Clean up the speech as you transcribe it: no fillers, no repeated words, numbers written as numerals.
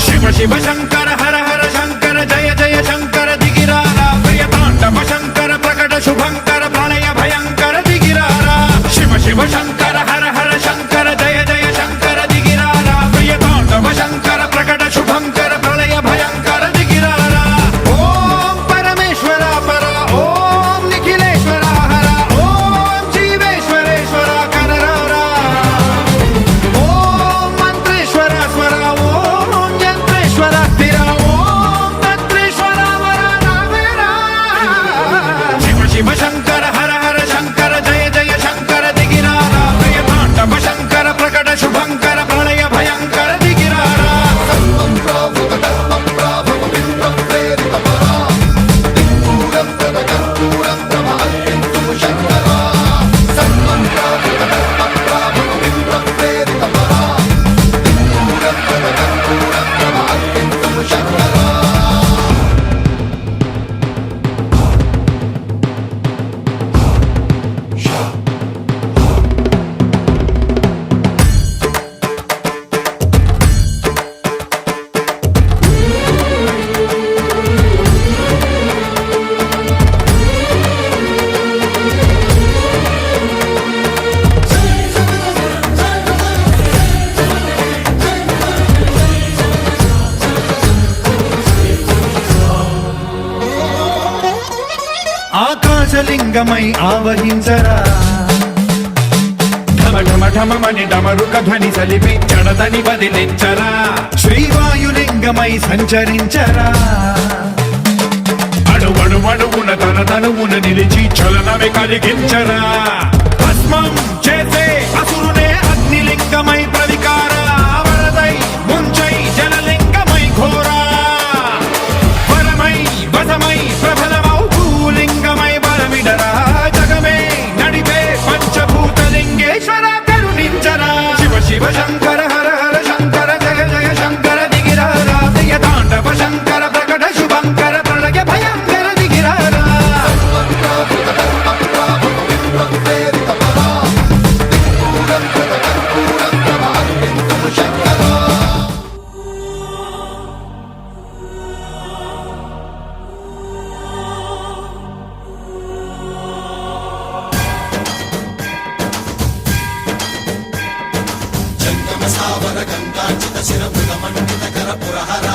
శివ శివ శంకర హర హర శంకర జయ జయ శంకర దిగిరారా ప్రియ తాండవ శంకర ప్రకట శుభంకర ప్రళయ భయంకర దిగిరారా శివ శివ శంకర హర హర శంకర జయ జయ శంకర దిగిరారా ప్రియ తాండవ శంకర ప్రకట శుభంకర ప్రళయ భయంకర దిగిరారా ఓం పరమేశ్వర పర ఓం నిఖిలేశ్వర హర ఓం జీవేశ్వరేశ్వర కరరారా ఓం మంత్రేశ్వర స్వర ఓం యంత్రేశ్వర స్థిర ఓం తంత్రేశ్వర వర నావేరా శివ శివ శంకర హర హర శంకర జయ జయ శంకర దిగిరారా ప్రియ తాండవ శంకర ప్రకట శుభంకర ప్రళయ భయంకర దిగిరారా ఆకాశలింగమై ఆవహించరా ఢమ ఢమ ఢమమని డమరుక ధ్వని సలిపి జడదని వదిలించరా శ్రీవాయులింగమై సంచరించరా అణువణువున తన తనువున నిలిచి చలనమే కలిగించరా భస్మం చేసే అసురునే అగ్నిలింగమై ప్రవికార వరదై ముంచై జలలింగమై ఘోరా వరమై వసమై ప్రబలమౌ భూలింగమై బలమిడరా జగమే నడిపే పంచభూతలింగేశ్వర కరుణించరా శివ శివ శంకర హర హర శంకర జయ జయ శంకర దిగిరారా ప్రియ తాండవ శంకర ప్రకట శుభంకర ప్రళయ భయంకర దిగిరారా జంగమ సావర గంగార్చిత శిర మృగ మండిత కర పురహర